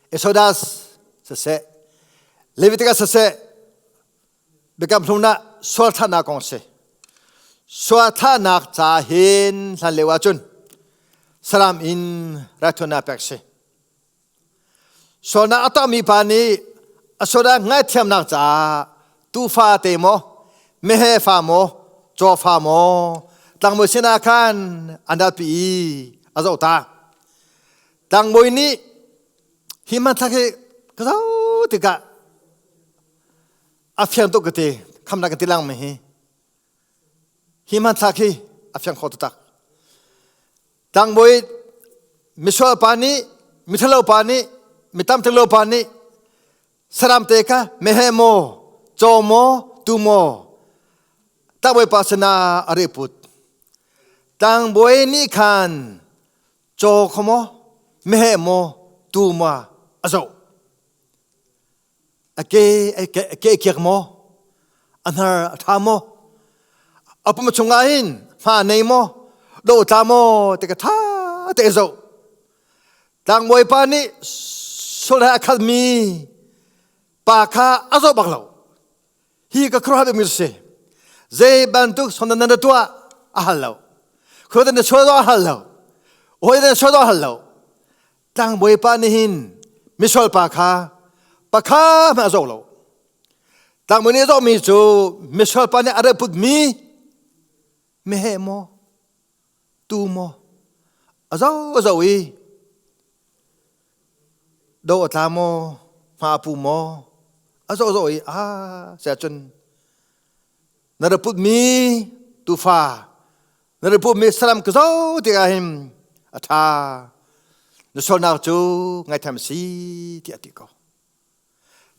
เอโซดัสเสะเลวิติกาเสะเบกัมทุนาสวดท่านากงเสสวดท่านักจ่าเห็นสันเลวจุนสลามอินรัตนาเปกเสส่วนนักตมีปานีส่วนง่ายเทียมนักจ่าตูฟาเตโมเมเฮฟาโมโจฟาโมตั้งมือชนะขันอันดับปีอาโจตาตั้งมือนี้หิมันทักก็เท่าที่กะอาเฟียงตุกติคำนักติลังไม่หิมันทักอาเฟียงขอตุตักตั้งมือมิสวลปานีมิทะเลปานีมิตามทะเลปานีสรามเตกะเมเฮโมโจโมตูโมตั้งมือปัสนาอริพุตตั้งบวยนี่ขันโจขโมเมเฮโมตูมาอโจเกเกียกโมอันหาทามโมอปมชงไงน์มาเนโมโดตามโมเตกท่าเตโจตั้งบวยปานี่สุดาคัลมีปากข้าอโจบักเหลาฮีก็ครอบมิรเซเจบันทุกสนนันตัวอาฮัลโลคนนั้นช่วยตัวอาฮัลโลโอ้ยนั้นช่วยตัวอาฮัลโลตั้งบวยปานี่หินมิสวลปากข้ามาโจโลตั้งมือนี้โจมีจูมิสวลปานี่อะไรพูดมีเมเฮโมตูโมอาโจอีโดตามโมมาปูโมอาโจอีเสียจนนั่นพูดมีตูฟ้านั่นพูดมีสลัมกโจที่อาหิมอาทา นสนาจูไงทำสีที่อติโก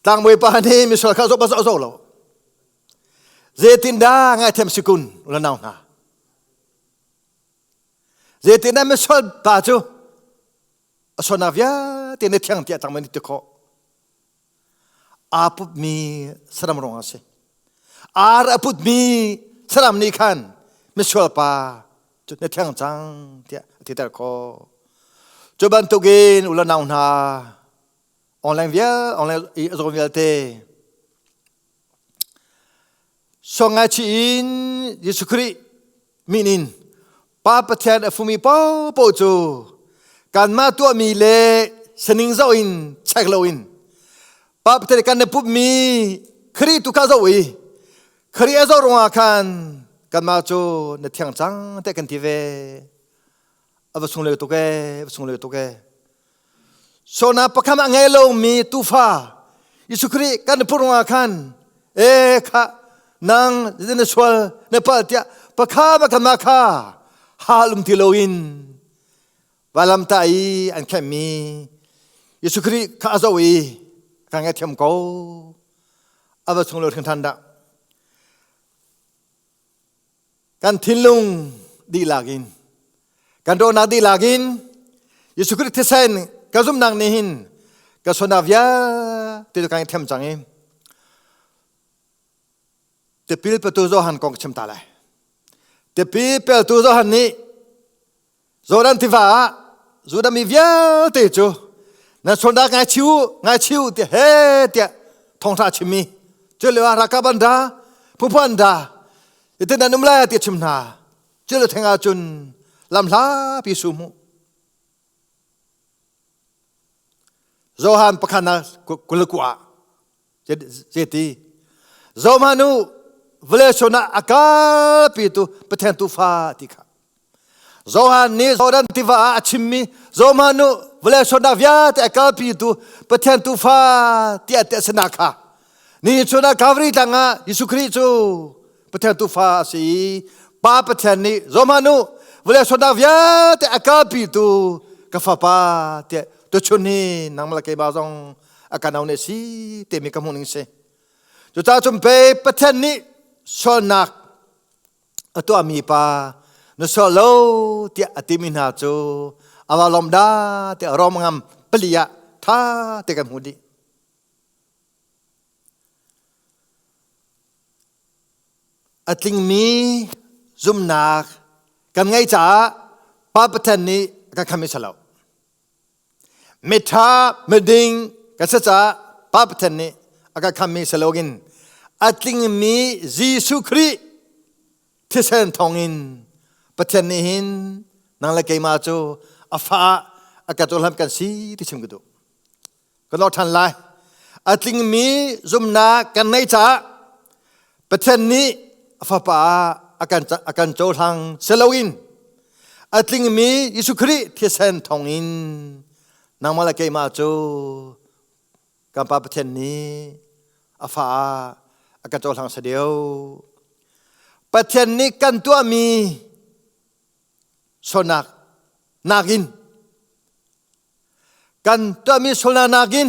ต่างมวยปานีมิสวลข้าโซบะโซโลเจตินดาไงทำสกุลละนาวนาเจตินดามิสวลปาจูสนาวิยาที่ในเทียงที่ต่างมันติโกอาปุมีสรามรองอาศัยอาปุมีสรามนิคันมิสวลปาจุดในเทียงจังที่แต่โกจุบันตุกินอุลนาวนาออนไลน์เวียออนไลน์อีโซเวียเตสงอาชินยิสุคริมินินป้าประเทศฟุมิป้าโปจูการมาตัวมีเลสนิงเจ้าอินเช็คโลอินป้าประเทศการในปุ๊บมีครีตุกาเจ้าอีครีเจ้ารงอาคันการมาจูในเทียงจังแต่กันทีเวอวสงเลตุเกอวสงเลตุเกโซนาปะคำไงโลมีตูฟ้ายิสุคริกันพูดว่าคันค่ะนางเจนสวลในปัตยาปะคำมาค่ะฮาลุมทิโลอินวาลัมตายอันแค่มียิสุคริข้าเจ้าอีกันไงเทียมกูอวสงเลถึงทันดะกันทิลุงดีลากินกันโดนนาดีลากินยิสุคริเทเซนกระซุ่มนางนิหินกระสนาวิยาที่ตัวกันเทียมจังเองแต่ปีเปิดตัวโจหันกองชิมตาเลยแต่ปีเปิดตัวโจหันนี้โจดันทิฟ้าโจดันมีวิยาเตจูนั่นส่วนดาไงชิวเตะเฮเตะทองทาชิมีเจริญว่ารักบันดาผู้พันดาเตนั่นนุ่มเล่เตะชิมนาเจริญแทงอาจุนลำลาพิสุมุโจฮันปะคันนะกุลกัวเจตีโจมานุเวลชนะอากาปิตุปะเทนตุฟาติค่ะโจฮันนี่โจดันติวาชิมีโจมานุเวลชนะวิาตอากาปิตุปะเทนตุฟาติอาเตสนาค่ะนี่ชนะกาวริตังะยิสุคริจูปะเทนตุฟาสีป้าปะเทนนี่โจมานุเวลชนะวิาตอากาปิตุกฟ้าป้าเตตัวชุนีนางมาลเกบาซองอาการเอาเนสีเตมีกำมุนิงเซจุดตาจุมเปปะเทนนี้สนักตัวมีปานสโลเตอติมินาจูอาวาลอมดาเตอรอมงามเปลียท่าเตกันหูดีอติงมีซุมนักกันไงจ้าป้าปะเทนนี้กันคำมิสลาวเมธาเมดิงกัสจ้าป้าปะเทนนี้อาการคำมีสโลกินอัตลิงมียิสุคริที่เซนทองอินปะเทนนี้หินนางละเกมาจูอาฟ้าอากาศตัวลำกันสีที่ชิมกันดูก็รอทันไลอัตลิงมีซุมนากันในจ้าปะเทนนี้อาฟ้าป้าอาการโจทางสโลกินอัตลิงมียิสุคริที่เซนทองอินนางมาลเกมาจูกับป้าประเทศนี้อาฟ้าอากาศโจทางเสดียวประเทศนี้กันตัวมีโซนักนากินกันตัวมีโซนานากิน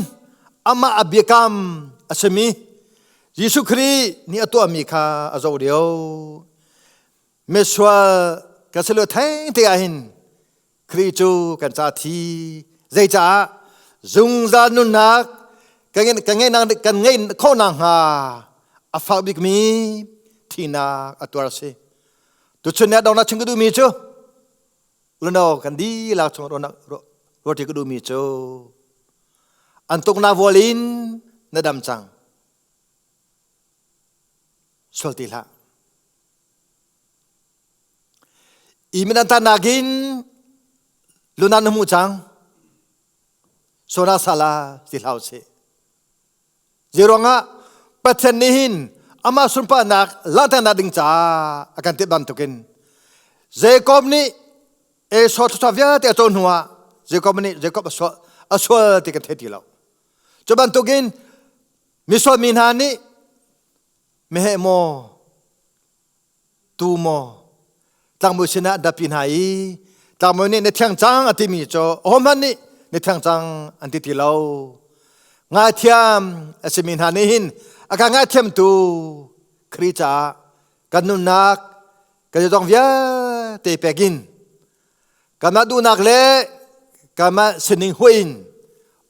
อามาอบิกรรมอาสมียิสุครีนี่ตัวมีข้าอาจารย์เดียวเมสวากัสเลอแทงเตียหินครีจูกันจาทีใจจ้าจุงจานุนักกันเงินนางกันเงินข้อนางหาอาฟ้าบิกมีทีนักอัตัวเสตุชนเนี่ยดาวนักชิงก็ดูมีจูลุนเอากันดีลาวชงรถที่ก็ดูมีจูอันตุกนาวอลินนดำจังสวลติละอีมินันตานากินลุนันมูจังโซนาซาลาสิลาวเสเจรองะปัจเจนิหินอามาสุนปานักลาตานาดิงจ้าอาการเตบันตุกินเจคอบนี้สอดสวาเตอโจนหัวเจคอบนี้เจคอบสวดติกันเทติลาวจบันตุกินมิสวามินหานี้เมเหโมตูโมตั้งมือชนะดับปินหายตั้งมือนี่ในเทียงจังอติมีโจโอมันนี่ ในทางจังอันติเรางาเทียมอาศัยมินหานิหินอากางาเทียมตูคริจ้ากันนุนักกันจะต้องเวียเตะเปกินกันมาดูนักเล่กันมาสนิงหุยน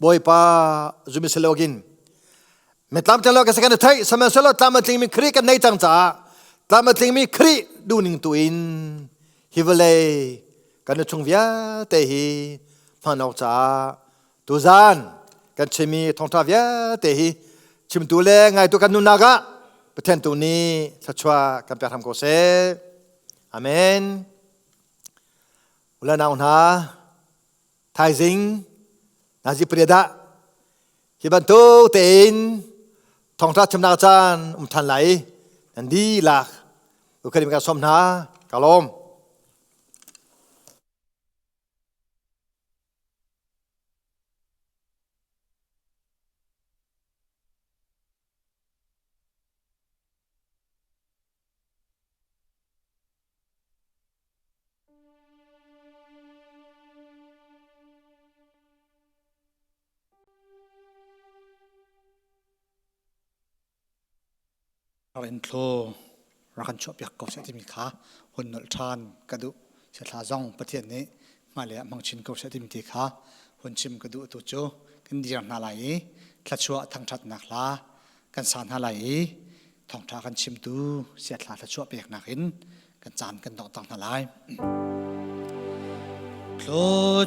บอยป้าจุมิสโลกินเมื่อตามจังเราก็สักการะไทยสมัยสโลตามมาถึงมีคริกันในจังจ้าตามมาถึงมีคริดูนิ่งตัวอินฮิวเลยกันจะชงเวียเตะฮีฟันออกจ้าตัวจานกันชิมีทองทาเวียเตะฮีชิมตัวเล่ไงตัวกันนุนักะประเทศตัวนี้สัจวากันไปทำโกเซอาเมนอุลานาอุนาไทยซิงนาจิปริดะฮิบันโตเตนทองทัดชำนาญจานทันไหลนันดีหลักอุคดิมการสมนากาลมเราเอ็นโทรรักกันชอบอยากกบเสียที่มีขาหุ่นนลชานกระดูเสียทาจงประเทศนี้มาเลยมังชินกบเสียที่มีขาหุ่นชิมกระดูตัวโจกันดีรันอะไรทัดชัวทางชัดนักลากันสานอะไรทองทากันชิมดูเสียทาทัดชัวเปียกนักหินกันจานกันดอกตังอะไรโคล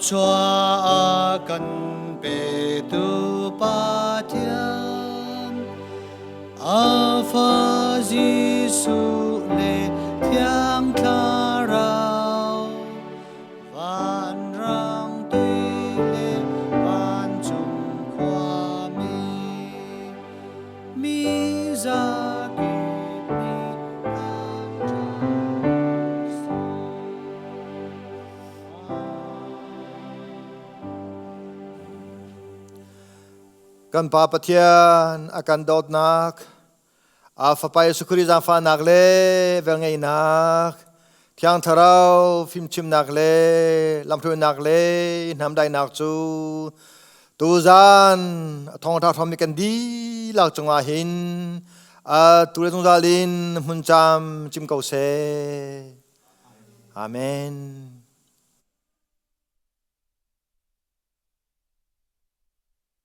ชัวกันเปตูปาเทียนAlpha Giêsu lệ thiang tha rao van rang tuy lệ van chung khoa mi ra kỳ miกันปาปะเทียนอาการดอดนักอาฟไปสุขริจาฟานักเล่เวงไงนักที่อังทาราวฟิมชิมนักเล่ลำพูนักเล่น้ำได้นักจูตูจานทองท้าทอมมีกันดีหลักจังหวะหินตูเรตงซาลินมุนจามจิมเกาเซอาเมน